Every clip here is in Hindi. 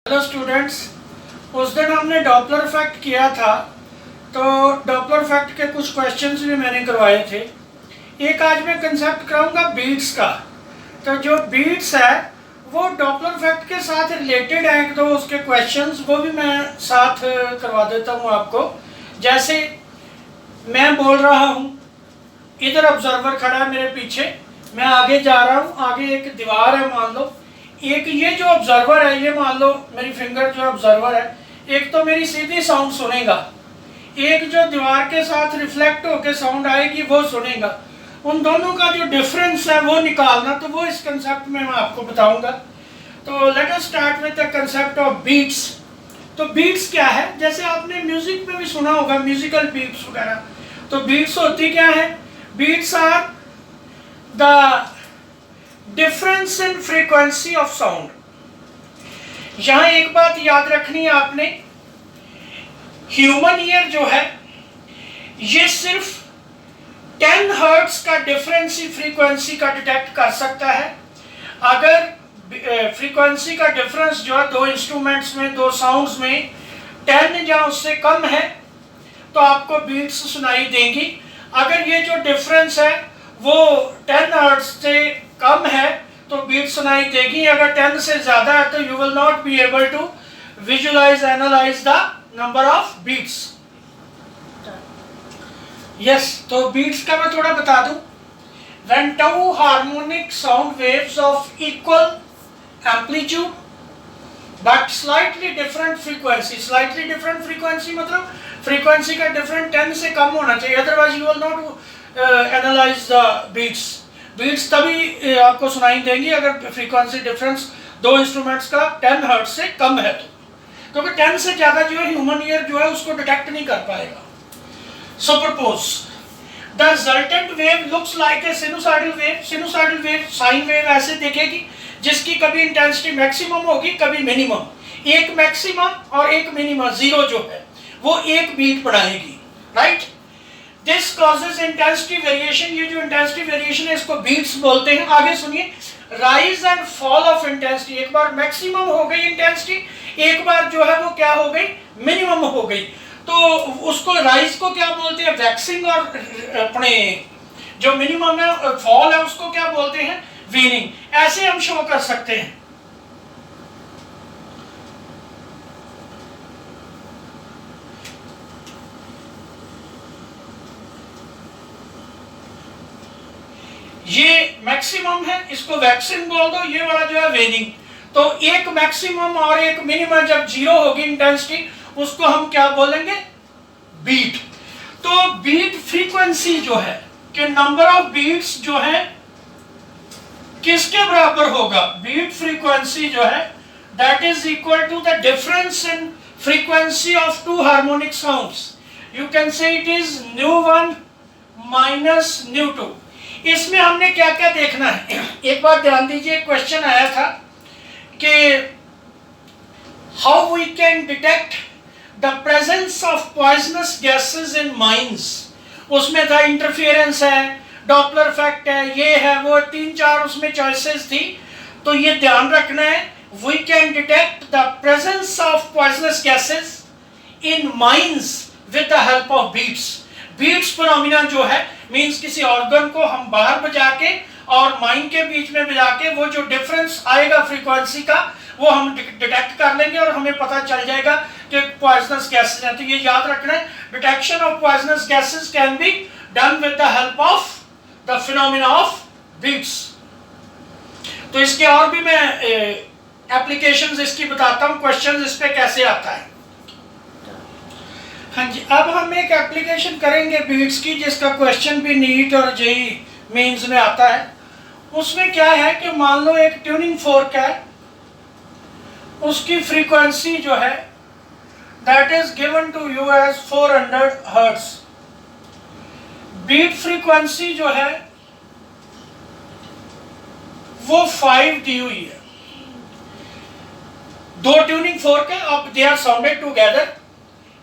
हेलो स्टूडेंट्स, उस दिन हमने डॉपलर इफेक्ट किया था, तो डॉपलर इफेक्ट के कुछ क्वेश्चंस भी मैंने करवाए थे। एक आज मैं कंसेप्ट कराऊंगा बीट्स का। तो जो बीट्स है वो डॉपलर इफेक्ट के साथ रिलेटेड है, एक दो उसके क्वेश्चंस वो भी मैं साथ करवा देता हूँ आपको। जैसे मैं बोल रहा हूँ, इधर ऑब्जर्वर खड़ा है मेरे पीछे, मैं आगे जा रहा हूँ, आगे एक दीवार है मान लो, एक ये जो ऑब्जर्वर है, ये मान लो मेरी फिंगर जो ऑब्जर्वर है, एक तो मेरी सीधी साउंड सुनेगा, एक जो दीवार के साथ रिफ्लेक्ट होकर साउंड आएगी वो सुनेगा। उन दोनों का जो डिफरेंस है वो निकालना, तो वो इस कंसेप्ट में मैं आपको बताऊंगा। तो let us start with the concept of beats. तो बीट्स क्या है, जैसे आपने म्यूजिक में भी सुना होगा, म्यूजिकल बीट्स वगैरह। तो बीट्स होती क्या है? Beats are the difference in frequency of sound. यहां एक बात याद रखनी है आपने, ह्यूमन ईयर जो है ये सिर्फ 10 हर्ट्ज का डिफरेंस ही फ्रीक्वेंसी का डिटेक्ट कर सकता है। अगर फ्रीक्वेंसी का डिफरेंस जो है दो इंस्ट्रूमेंट्स में, दो साउंड्स में 10 या उससे कम है तो आपको बीट्स सुनाई देंगी। अगर ये जो डिफरेंस है वो 10 हर्ट्ज से कम है तो बीट सुनाई देगी। अगर 10 से ज्यादा है तो you will not be able to visualize analyze the number of beats. Yes, तो बीट्स का मैं थोड़ा बता दूं। When two harmonic sound waves of equal amplitude but slightly different frequency मतलब फ्रीक्वेंसी का डिफरेंट 10 से कम होना चाहिए, otherwise you will not analyze the beats. Beats तभी आपको सुनाई देंगी अगर फ्रीक्वेंसी डिफरेंस दो इंस्ट्रूमेंट्स का 10 हर्ट्ज से कम है, तो क्योंकि 10 से ज्यादा जो है ह्यूमन ईयर जो है उसको डिटेक्ट नहीं कर पाएगा। So suppose the resultant wave looks like a sinusoidal wave. Sinusoidal wave sine wave ऐसे दिखेगी जिसकी कभी इंटेंसिटी मैक्सिमम होगी, कभी मिनिमम। एक मैक्सिमम और एक मिनिमम, जीरो जो है वो एक बीट बढ़ाएगी, right. This causes intensity variation. ये जो इंटेंसिटी वेरिएशन है इसको बीट्स बोलते हैं। आगे सुनिए, rise and fall of intensity. एक बार मैक्सिमम हो गई इंटेंसिटी, एक बार जो है वो क्या हो गई, मिनिमम हो गई। तो उसको राइज को क्या बोलते हैं, वैक्सिंग, और अपने जो मिनिमम है फॉल है उसको क्या बोलते हैं, वीनिंग। ऐसे हम शो कर सकते हैं। ये मैक्सिमम है, इसको वैक्सिंग बोल दो, ये वाला जो है वेनिंग। तो एक मैक्सिमम और एक मिनिमम जब जीरो होगी इंटेंसिटी, उसको हम क्या बोलेंगे, बीट। तो बीट फ्रीक्वेंसी जो है कि नंबर ऑफ बीट्स जो है किसके बराबर होगा, बीट फ्रीक्वेंसी जो है that is equal to the difference in frequency of two harmonic sounds. You can say it is ν1 minus ν2। इसमें हमने क्या क्या देखना है, एक बार ध्यान दीजिए, क्वेश्चन आया था कि how we can detect the presence of poisonous gases in mines. उसमें था इंटरफेरेंस है, डॉपलर इफेक्ट है, ये है वो, 3-4 उसमें चॉइसेस थी। तो ये ध्यान रखना है, we can detect the presence of poisonous gases in mines with the help of beats. Beats phenomena जो है मींस किसी ऑर्गन को हम बाहर बजा के और माइंड के बीच में बजा के वो जो डिफरेंस आएगा फ्रीक्वेंसी का वो हम डिटेक्ट कर लेंगे और हमें पता चल जाएगा कि पॉइजनस गैसेस हैं। तो ये याद रखना है, detection of poisonous gases can be done with the help of the phenomena of beats. तो इसके और भी मैं एप्लीकेशंस इसकी बताता हूँ, क्वेश्चंस इस पे कैसे आता है। हाँ जी, अब हम एक एप्लीकेशन करेंगे बीट्स की जिसका क्वेश्चन भी नीट और जेई मेंस में आता है। उसमें क्या है कि मान लो एक ट्यूनिंग फोर्क है, उसकी फ्रीक्वेंसी जो है that is given to you as 400 hertz. Beat frequency जो है वो 5 दी हुई है। दो ट्यूनिंग फोर्क है, अब दे आर साउंडेड टुगेदर।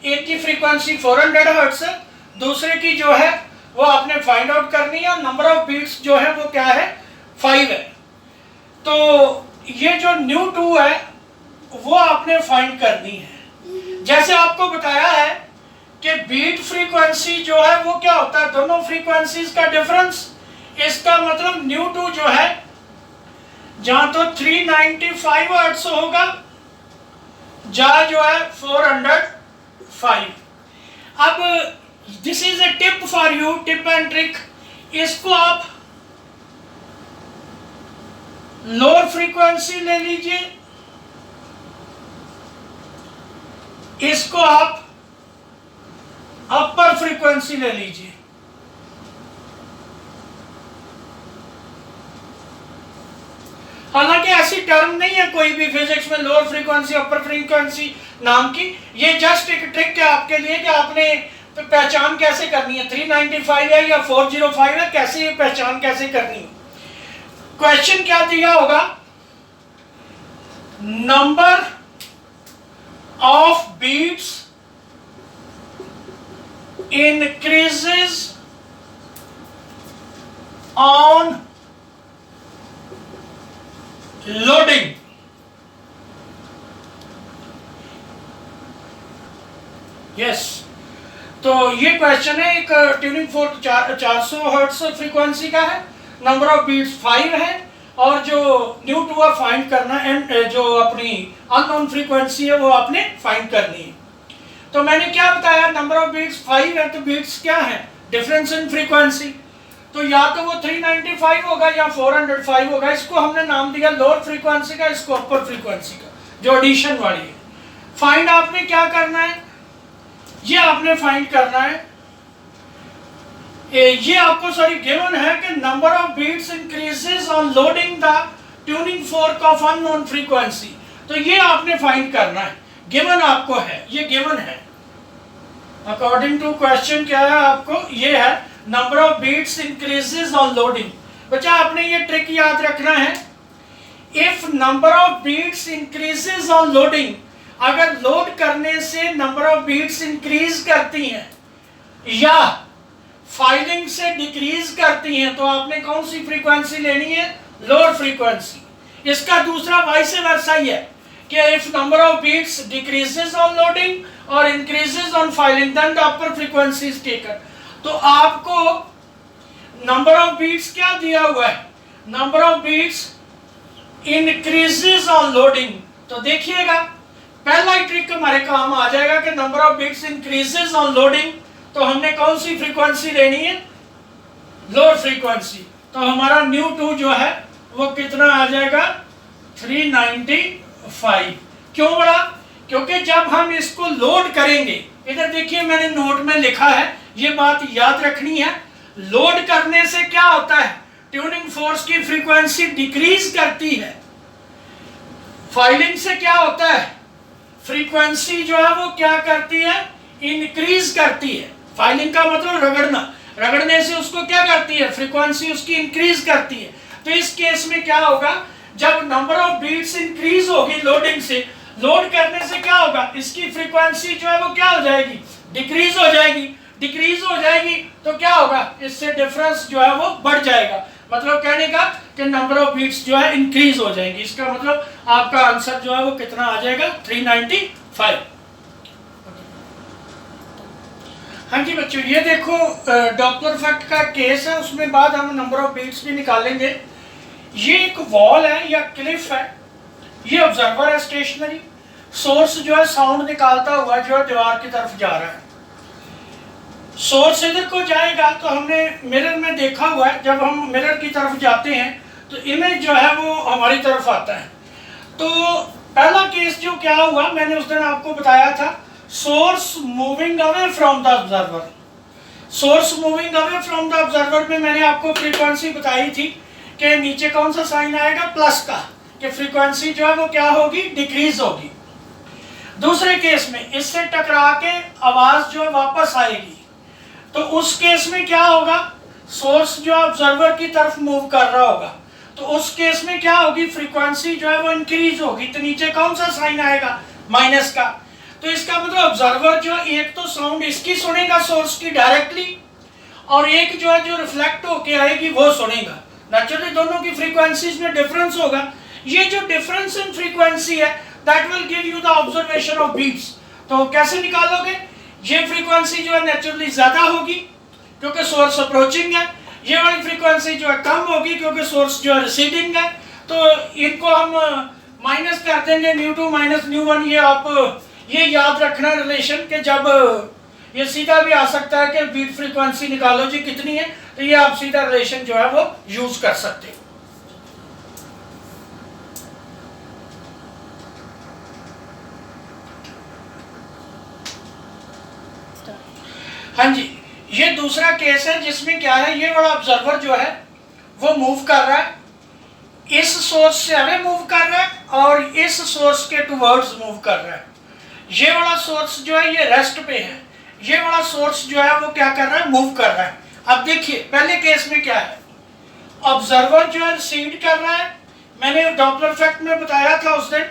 एक की फ्रीक्वेंसी 400 हर्ट्ज है, दूसरे की जो है वो आपने फाइंड आउट करनी है, और नंबर ऑफ बीट्स जो है वो क्या है, 5 है। तो ये जो ν2 है वो आपने फाइंड करनी है। जैसे आपको बताया है कि बीट फ्रीक्वेंसी जो है वो क्या होता है, दोनों फ्रीक्वेंसीज का डिफरेंस। इसका मतलब न्यू टू जो है जहां तो 395 हर्ट्ज होगा, जहां जो है 405। अब this is a tip for you, tip and trick. इसको आप लोअर फ्रीक्वेंसी ले लीजिए, इसको आप अपर फ्रीक्वेंसी ले लीजिए। हालांकि ऐसी टर्म नहीं है कोई भी फिजिक्स में लोअर फ्रीक्वेंसी अपर फ्रीक्वेंसी नाम की, ये जस्ट एक ट्रिक है आपके लिए कि आपने पहचान कैसे करनी है, 395 है या 405 है, कैसे पहचान कैसे करनी है। क्वेश्चन क्या दिया होगा, number of beats increases on loading। Yes, तो ये क्वेश्चन है, एक ट्यूनिंग फोर्क 400 हर्ट्ज फ्रीक्वेंसी का है, नंबर ऑफ बीट्स 5 है, और जो न्यू टू फाइंड करना एंड जो अपनी अननोन फ्रीक्वेंसी है वो आपने फाइंड करनी है। तो मैंने क्या बताया, नंबर ऑफ बीट्स 5 है, तो बीट्स क्या है, डिफरेंस इन फ्रीक्वेंसी। तो या तो वो 395 होगा या 405 होगा। इसको हमने नाम दिया लोअर फ्रीक्वेंसी का, इसको अपर फ्रीक्वेंसी का, जो एडिशन वाली है। फाइंड आपने क्या करना है, ये आपने फाइंड करना है, ये आपको सॉरी गिवन है कि number of beats increases on loading the tuning fork of unknown frequency. तो ये आपने फाइंड करना है, गिवन आपको है, ये गिवन है अकॉर्डिंग टू क्वेश्चन। क्या है आपको, ये है number of beats increases on loading. बच्चा आपने ये ट्रिक याद रखना है, if number of beats increases on loading, अगर लोड करने से नंबर ऑफ बीट्स इंक्रीज करती हैं या फाइलिंग से डिक्रीज करती हैं, तो आपने कौन सी फ्रीक्वेंसी लेनी है, लोअर फ्रीक्वेंसी। इसका दूसरा वाइस वर्सा ही है कि if number of beats decreases on loading और increases on filing, then the upper frequency is taken. तो आपको नंबर ऑफ बीट्स क्या दिया हुआ है, number of beats increases on loading. तो देखिएगा पहला ही ट्रिक हमारे काम आ जाएगा कि number of beats increases on loading, तो हमने कौन सी फ्रीक्वेंसी लेनी है, लोअर फ्रीक्वेंसी। तो हमारा न्यू टू जो है वो कितना आ जाएगा, 395। क्यों बड़ा, क्योंकि जब हम इसको लोड करेंगे, इधर देखिए मैंने नोट में लिखा है, ये बात याद रखनी है, लोड करने से क्या होता है, ट्यूनिंग फोर्स की फ्रीक्वेंसी डिक्रीज करती है। फाइलिंग से क्या होता है, फ्रीक्वेंसी जो है वो क्या करती है, इंक्रीज करती है। फाइलिंग का मतलब रगड़ना, रगड़ने से उसको क्या करती है, फ्रीक्वेंसी उसकी इंक्रीज करती है। तो इस केस में क्या होगा, जब नंबर ऑफ बीट्स इंक्रीज होगी लोडिंग से, लोड करने से क्या होगा, इसकी फ्रीक्वेंसी जो है वो क्या हो जाएगी, डिक्रीज हो जाएगी। डिक्रीज हो जाएगी तो क्या होगा, इससे डिफरेंस जो है वो बढ़ जाएगा। मतलब कहने का कि नंबर ऑफ बीट्स जो है इंक्रीज हो जाएंगी। इसका मतलब आपका आंसर जो है वो कितना आ जाएगा, 395। हाँ जी बच्चों, ये देखो डॉपलर इफेक्ट का केस है, उसमें बाद हम नंबर ऑफ बीट्स भी निकालेंगे। ये एक वॉल है या क्लिफ है, ये ऑब्जर्वर है स्टेशनरी, सोर्स जो है साउंड निकालता हुआ जो है दीवार की तरफ जा रहा है। सोर्स इधर को जाएगा, तो हमने मिरर में देखा हुआ है, जब हम मिरर की तरफ जाते हैं तो इमेज जो है वो हमारी तरफ आता है। तो पहला केस जो क्या हुआ, मैंने उस दिन आपको बताया था, source moving away from the observer. Source moving away from the observer में मैंने आपको फ्रीक्वेंसी बताई थी कि नीचे कौन सा साइन आएगा, प्लस का, कि फ्रीक्वेंसी जो है वो क्या होगी, डिक्रीज होगी। दूसरे केस में इससे टकरा के आवाज जो है वापस आएगी, तो उस केस में क्या होगा, सोर्स जो ऑब्जर्वर की तरफ मूव कर रहा होगा, तो उस केस में क्या होगी, फ्रीक्वेंसी जो है वो इंक्रीज होगी। तो नीचे कौन सा साइन आएगा, माइनस का। तो इसका मतलब ऑब्जर्वर जो एक तो साउंड इसकी सुनेगा सोर्स की डायरेक्टली, और एक जो है जो रिफ्लेक्ट होके आएगी वो सुनेगा। नेचुरली दोनों की फ्रीक्वेंसीज में डिफरेंस होगा। ये जो डिफरेंस इन फ्रीक्वेंसी है, that will give you the observation of beats. तो कैसे निकालोगे? ये फ्रीक्वेंसी जो है नेचुरली ज्यादा होगी क्योंकि सोर्स अप्रोचिंग है, ये वाली फ्रीक्वेंसी जो है कम होगी क्योंकि सोर्स जो है रिसीडिंग है। तो इनको हम माइनस कर देंगे, ν2 माइनस ν1। ये आप ये याद रखना रिलेशन के जब ये सीधा भी आ सकता है कि बीट फ्रीक्वेंसी निकालो जी कितनी है, तो ये आप सीधा रिलेशन जो है वो यूज कर सकते हो। हाँ जी, ये दूसरा केस है जिसमें क्या है, ये वाला ऑब्जर्वर जो है वो मूव कर रहा है, इस सोर्स से हमें मूव कर रहा है और इस सोर्स के टुवर्ड्स मूव कर रहा है। ये वाला सोर्स जो है ये रेस्ट पे है, ये वाला सोर्स जो है वो क्या कर रहा है, मूव कर रहा है। अब देखिए पहले केस में क्या है, ऑब्जर्वर जो है रिसीड कर रहा है। मैंने डॉपलर इफेक्ट में बताया था उस दिन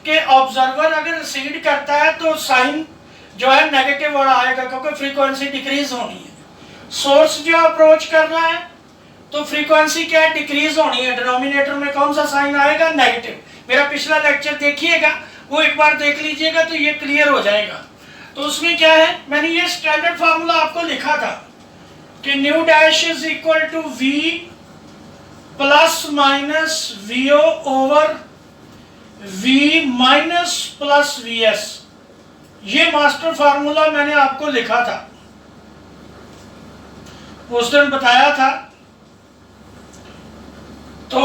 कि ऑब्जर्वर अगर रिसीड करता है तो साइन जो है नेगेटिव वाला आएगा क्योंकि फ्रीक्वेंसी डिक्रीज होनी है। सोर्स जो अप्रोच कर रहा है तो फ्रीक्वेंसी क्या है, डिक्रीज होनी है। डिनोमिनेटर में कौन सा साइन आएगा, नेगेटिव। मेरा पिछला लेक्चर देखिएगा, वो एक बार देख लीजिएगा तो ये क्लियर हो जाएगा। तो उसमें क्या है, मैंने ये स्टैंडर्ड फार्मूला आपको लिखा था कि nu dash is equal to v plus minus vo over v minus plus vs। ये मास्टर फार्मूला मैंने आपको लिखा था, उस दिन बताया था। तो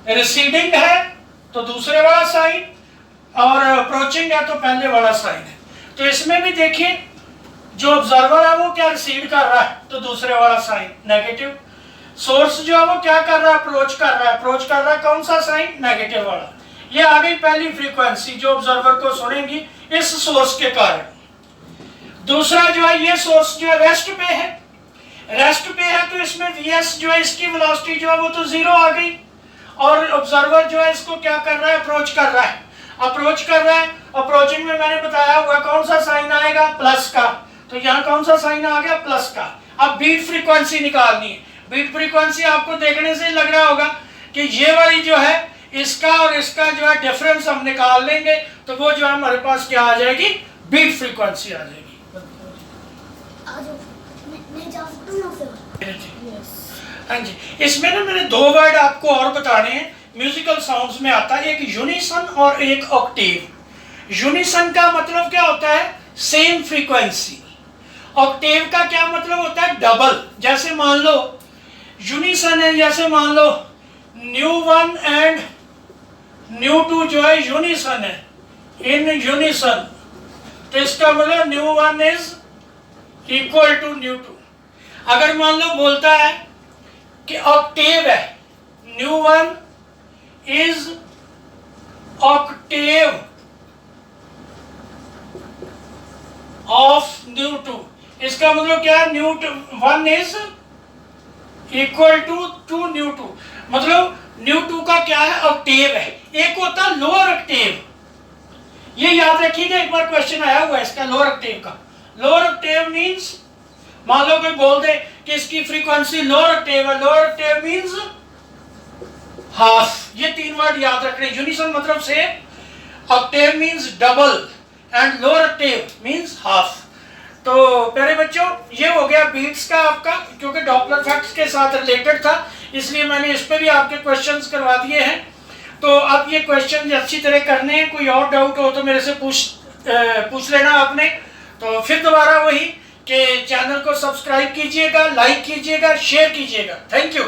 रिसीडिंग है तो दूसरे वाला साइन और अप्रोचिंग है तो पहले वाला साइन है। तो इसमें भी देखिए जो ऑब्जर्वर है वो क्या रिसीड कर रहा है तो दूसरे वाला साइन नेगेटिव। सोर्स जो है वो क्या कर रहा है, अप्रोच कर रहा है। अप्रोच कर रहा है कौन सा साइन, नेगेटिव वाला। ये आ गई पहली फ्रीक्वेंसी जो ऑब्जर्वर को सुनेगी इस सोर्स के कारण। दूसरा जो है ये सोर्स जो है रेस्ट पे है, रेस्ट पे है तो इसमें vs जो है इसकी वेलोसिटी जो है वो तो जीरो आ गई और ऑब्जर्वर जो है इसको क्या कर रहा है, अप्रोच कर रहा है। अप्रोच कर रहा है, अप्रोचिंग में मैंने बताया हुआ कौन सा साइन आएगा, प्लस का। तो यहाँ कौन सा साइन आ गया, प्लस का। अब बीट फ्रीक्वेंसी निकालनी है। बीट फ्रीक्वेंसी आपको देखने से लग रहा होगा कि ये वाली जो है इसका और इसका जो है डिफरेंस हम निकाल लेंगे तो वो जो है हमारे पास क्या आ जाएगी, बीट फ्रीक्वेंसी आ जाएगी। हाँ जी, इसमें ना मैंने दो वर्ड आपको और बताने हैं, म्यूजिकल साउंड्स में आता है, एक यूनिसन और एक ऑक्टेव। यूनिसन का मतलब क्या होता है, सेम फ्रीक्वेंसी। ऑक्टेव का क्या मतलब होता है, डबल। जैसे मान लो यूनिसन है, जैसे मान लो ν1 एंड ν2 जो है यूनिसन है, इन यूनिसन, तो इसका मतलब ν1 इज इक्वल टू ν2। अगर मान लो बोलता है कि ऑक्टेव है, ν1 इज ऑक्टेव ऑफ ν2, इसका मतलब क्या है, ν1 इज इक्वल टू ν2। मतलब ν2 का क्या है, ऑक्टेव है। एक होता है लोअर ऑक्टेव, ये याद रखिएगा, एक बार क्वेश्चन आया हुआ है इसका लोअर ऑक्टेव का। लोअर ऑक्टेव मींस मान लो कोई बोल दे कि इसकी फ्रीक्वेंसी लोअर ऑक्टेव है, लोअर ऑक्टेव मींस हाफ। ये तीन वर्ड याद रखने। यूनिसन मतलब से, Octave means double and lower Octave means half. तो प्यारे बच्चों ये हो गया बीट्स का आपका, क्योंकि डॉपलर इफेक्ट्स के साथ रिलेटेड था इसलिए मैंने इस पे भी आपके क्वेश्चंस करवा दिए हैं। तो अब ये क्वेश्चन अच्छी तरह करने हैं, कोई और डाउट हो तो मेरे से पूछ लेना आपने। तो फिर दोबारा वही कि चैनल को सब्सक्राइब कीजिएगा, लाइक कीजिएगा, शेयर कीजिएगा। Thank you.